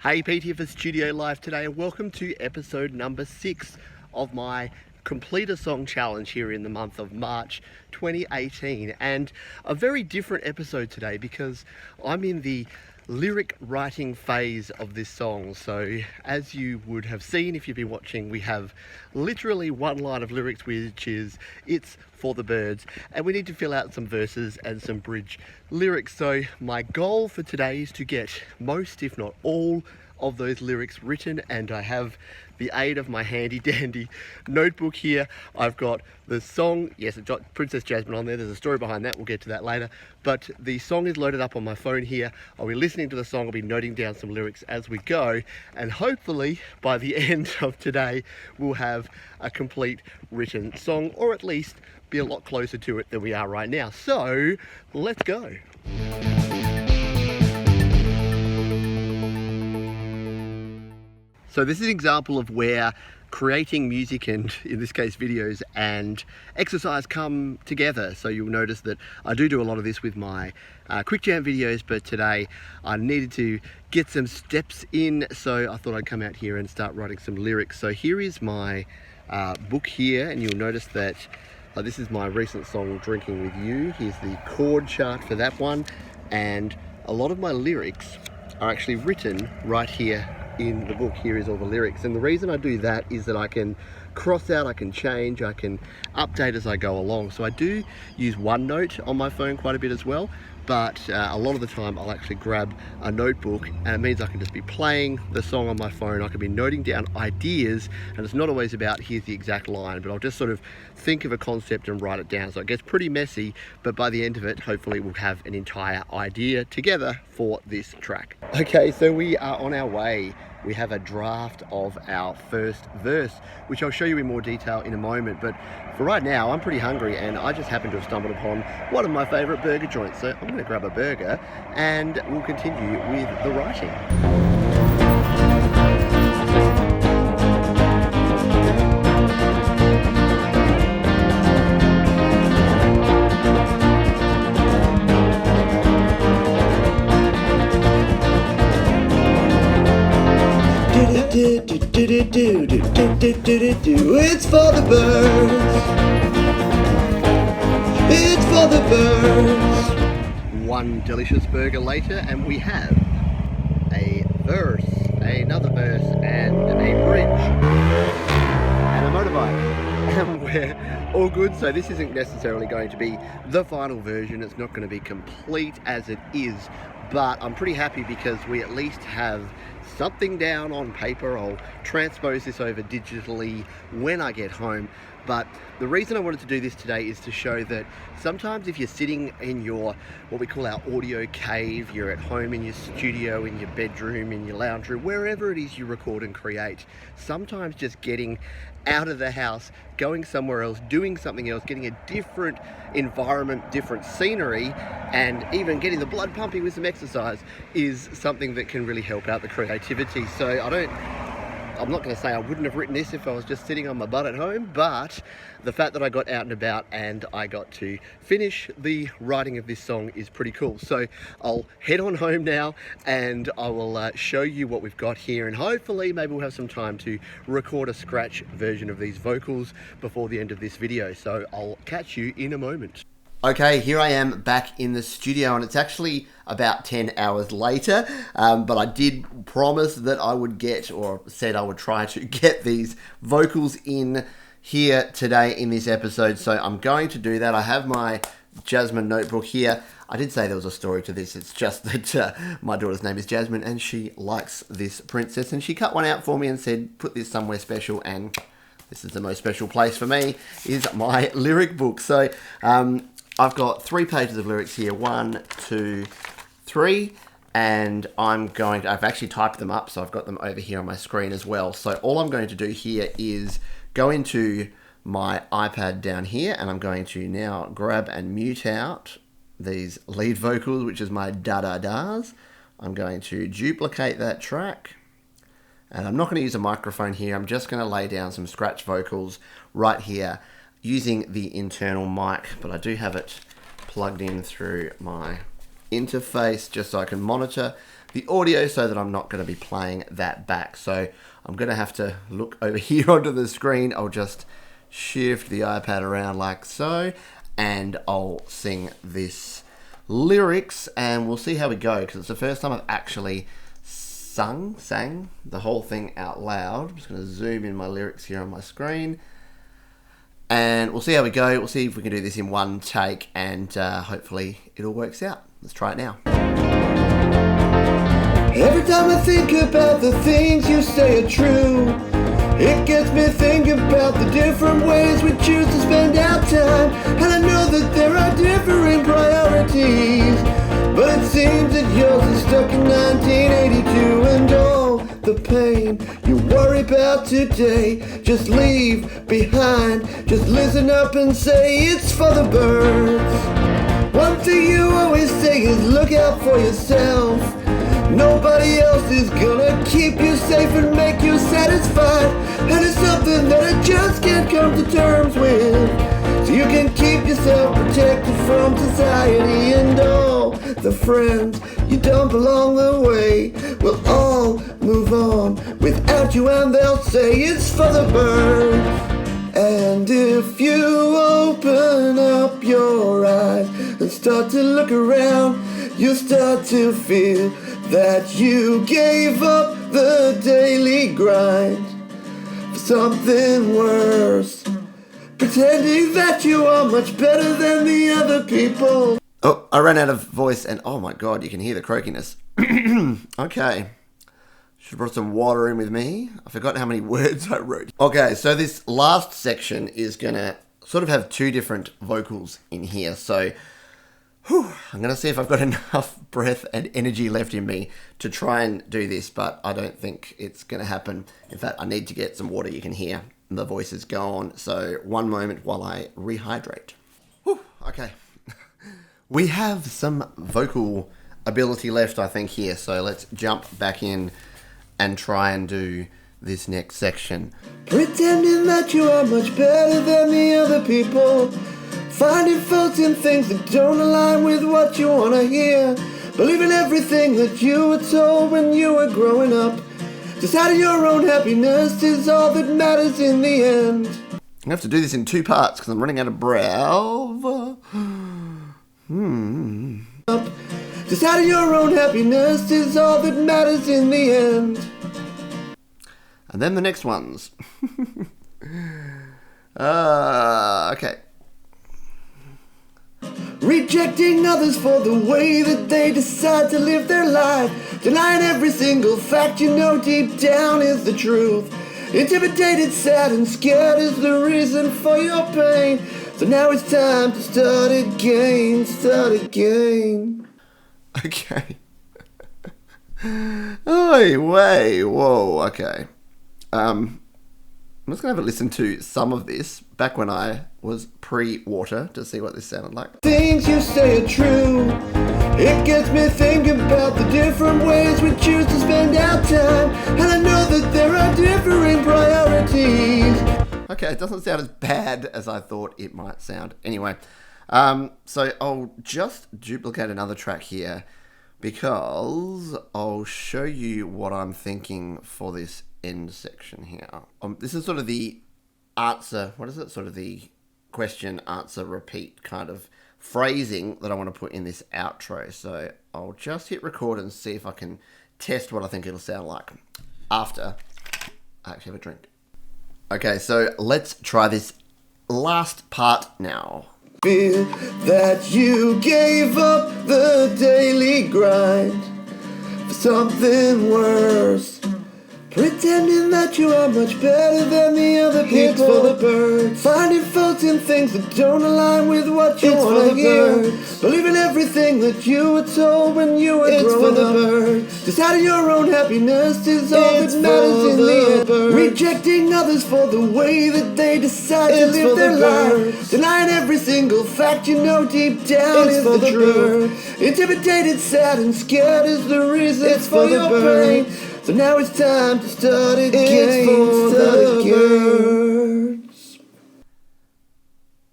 Hey, Pete here for Studio Live today, and welcome to episode number 6 of my Complete a Song Challenge here in the month of March 2018. And a very different episode today because I'm in the lyric writing phase of this song. So as you would have seen if you've been watching, we have literally one line of lyrics, which is "It's for the birds," and we need to fill out some verses and some bridge lyrics. So my goal for today is to get most, if not all, of those lyrics written, and I have the aid of my handy dandy notebook here. I've got the song, yes, it's got Princess Jasmine on there. There's a story behind that, we'll get to that later, but the song is loaded up on my phone here. I'll be listening to the song, I'll be noting down some lyrics as we go, and hopefully by the end of today we'll have a complete written song, or at least be a lot closer to it than we are right now. So let's go. So this is an example of where creating music, and in this case videos, and exercise come together. So you'll notice that I do a lot of this with my quick jam videos, but today I needed to get some steps in, so I thought I'd come out here and start writing some lyrics. So here is my book here, and you'll notice that this is my recent song, Drinking With You. Here's the chord chart for that one, and a lot of my lyrics are actually written right here in the book. Here is all the lyrics, and the reason I do that is that I can cross out, I can change, I can update as I go along. So I do use OneNote on my phone quite a bit as well, but a lot of the time I'll actually grab a notebook, and it means I can just be playing the song on my phone. I can be noting down ideas, and it's not always about here's the exact line, but I'll just sort of think of a concept and write it down. So it gets pretty messy, but by the end of it, hopefully we'll have an entire idea together for this track. Okay, so we are on our way. We have a draft of our first verse, which I'll show you in more detail in a moment. But for right now, I'm pretty hungry, and I just happened to have stumbled upon one of my favorite burger joints. So I'm gonna grab a burger and we'll continue with the writing. It's for the birds. It's for the birds. One delicious burger later, and we have a verse, another verse, and a bridge, and a motorbike. And we're all good. So this isn't necessarily going to be the final version. It's not going to be complete as it is, but I'm pretty happy because we at least have something down on paper. I'll transpose this over digitally when I get home. But the reason I wanted to do this today is to show that sometimes if you're sitting in your, what we call our audio cave, you're at home in your studio, in your bedroom, in your lounge room, wherever it is you record and create, sometimes just getting out of the house, going somewhere else, doing something else, getting a different environment, different scenery, and even getting the blood pumping with some exercise is something that can really help out the creativity. So I'm not going to say I wouldn't have written this if I was just sitting on my butt at home, but the fact that I got out and about and I got to finish the writing of this song is pretty cool. So I'll head on home now, and I will show you what we've got here, and hopefully maybe we'll have some time to record a scratch version of these vocals before the end of this video. So I'll catch you in a moment. Okay, here I am back in the studio, and it's actually about 10 hours later, but I did promise that I would get, or said I would try to get these vocals in here today in this episode, so I'm going to do that. I have my Jasmine notebook here. I did say there was a story to this. It's just that my daughter's name is Jasmine, and she likes this princess, and she cut one out for me and said, put this somewhere special, and this is the most special place for me, is my lyric book. So, I've got 3 pages of lyrics here, 1, 2, 3, and I've actually typed them up, so I've got them over here on my screen as well. So all I'm going to do here is go into my iPad down here, and I'm going to now grab and mute out these lead vocals, which is my da-da-das. I'm going to duplicate that track, and I'm not going to use a microphone here. I'm just going to lay down some scratch vocals right here using the internal mic, but I do have it plugged in through my interface just so I can monitor the audio so that I'm not going to be playing that back. So I'm going to have to look over here onto the screen. I'll just shift the iPad around like so, and I'll sing this lyrics, and we'll see how we go, because it's the first time I've actually sang the whole thing out loud. I'm just going to zoom in my lyrics here on my screen, and we'll see how we go. We'll see if we can do this in one take, and hopefully it all works out. Let's try it now. Every time I think about the things you say are true, it gets me thinking about the different ways we choose to spend our time. And I know that there are differing priorities, but it seems that yours is stuck in 1982. And all the pain you worry about today, just leave behind. Just listen up and say it's for the birds. One thing you always say is look out for yourself. Nobody else is gonna keep you safe and make you satisfied. And it's something that I just can't come to terms with. So you can keep yourself protected from society and all the friends you dump along the way. We'll all move on without you, and they'll say it's for the birds. And if you open up your eyes and start to look around, you'll start to feel that you gave up the daily grind for something worse, pretending that you are much better than the other people. Oh, I ran out of voice, and oh my god, you can hear the croakiness. Okay. Should have brought some water in with me. I forgot how many words I wrote. Okay, so this last section is going to sort of have two different vocals in here. So I'm going to see if I've got enough breath and energy left in me to try and do this, but I don't think it's going to happen. In fact, I need to get some water. You can hear the voice is gone. So one moment while I rehydrate. Okay. We have some vocal ability left, I think, here. So let's jump back in and try and do this next section. Pretending that you are much better than the other people, finding faults in things that don't align with what you want to hear, believing everything that you were told when you were growing up. Deciding your own happiness is all that matters in the end. I have to do this in two parts because I'm running out of breath. Deciding your own happiness is all that matters in the end. And then the next ones. Okay. Rejecting others for the way that they decide to live their life, denying every single fact you know deep down is the truth. Intimidated, sad and scared is the reason for your pain. So now it's time to start again, Okay. Oh, wait, whoa, okay. I'm just going to have a listen to some of this back when I was pre-water to see what this sounded like. Things you say are true. It gets me thinking about the different ways we choose to spend our time. And I know that there are differing priorities. Okay, it doesn't sound as bad as I thought it might sound. Anyway, so I'll just duplicate another track here because I'll show you what I'm thinking for this end section here. This is sort of the answer, what is it? Sort of the question, answer, repeat kind of phrasing that I want to put in this outro. So I'll just hit record and see if I can test what I think it'll sound like after I actually have a drink. Okay, so let's try this last part now. Feel that you gave up the daily grind for something worse, pretending that you are much better than the other people. It's for the birds. Finding faults in things that don't align with what you want to hear. Believing everything that you were told when you were growing up. Birds. Deciding your own happiness is all that matters in the end. Birds. Rejecting others for the way that they decide to live their life. Denying every single fact you know deep down is the truth. Intimidated, sad and scared is the reason for your pain. So now it's time to start again,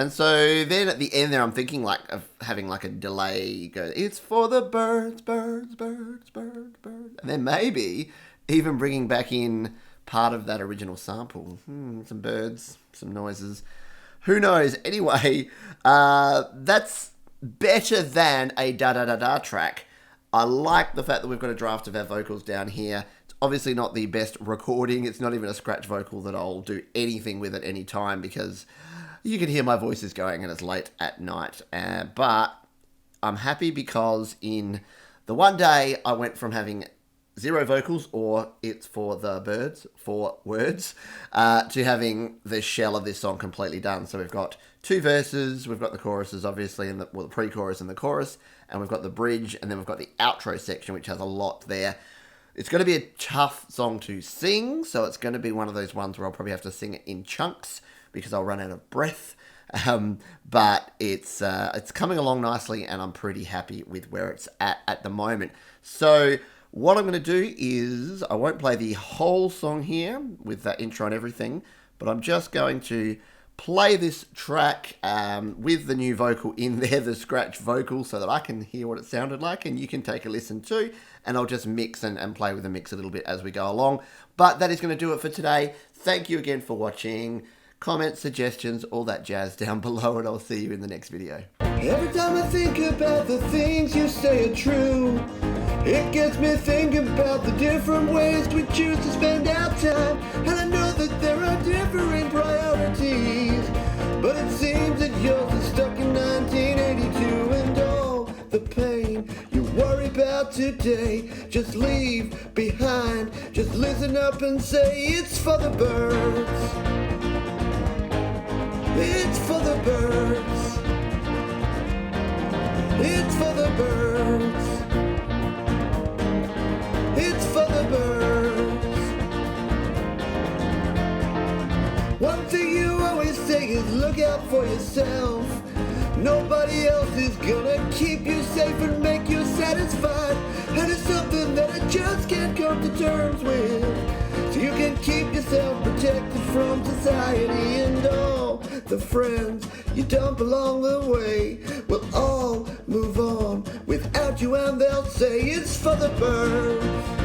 And so then at the end there, I'm thinking like of having like a delay go, it's for the birds, birds, birds, birds, birds. And then maybe even bringing back in part of that original sample. Some birds, some noises. Who knows? Anyway, that's better than a da-da-da-da track. I like the fact that we've got a draft of our vocals down here. It's obviously not the best recording. It's not even a scratch vocal that I'll do anything with at any time because you can hear my voice is going and it's late at night. But I'm happy because in the one day I went from having 0 vocals, or it's for the birds, 4 words, to having the shell of this song completely done. So we've got 2 verses, we've got the choruses obviously, and the pre-chorus and the chorus, and we've got the bridge, and then we've got the outro section, which has a lot there. It's going to be a tough song to sing, so it's going to be one of those ones where I'll probably have to sing it in chunks because I'll run out of breath. But it's coming along nicely, and I'm pretty happy with where it's at the moment. So what I'm going to do is, I won't play the whole song here with that intro and everything, but I'm just going to play this track with the new vocal in there, the scratch vocal, so that I can hear what it sounded like and you can take a listen too, and I'll just mix and play with the mix a little bit as we go along. But that is going to do it for today. Thank you again for watching. Comments, suggestions, all that jazz down below, and I'll see you in the next video. Every time I think about the things you say are true, it gets me thinking about the different ways we choose to spend our time. And I know that there are different priorities, but it seems that yours is stuck in 1982. And all the pain you worry about today, just leave behind. Just listen up and say it's for the birds. It's for the birds. It's for the birds. It's for the birds. One thing you always say is look out for yourself. Nobody else is gonna keep you safe and make you satisfied. And it's something that I just can't come to terms with. So you can keep yourself protected from society and all the friends you dump along the way. Will all move on without you, and they'll say it's for the birds.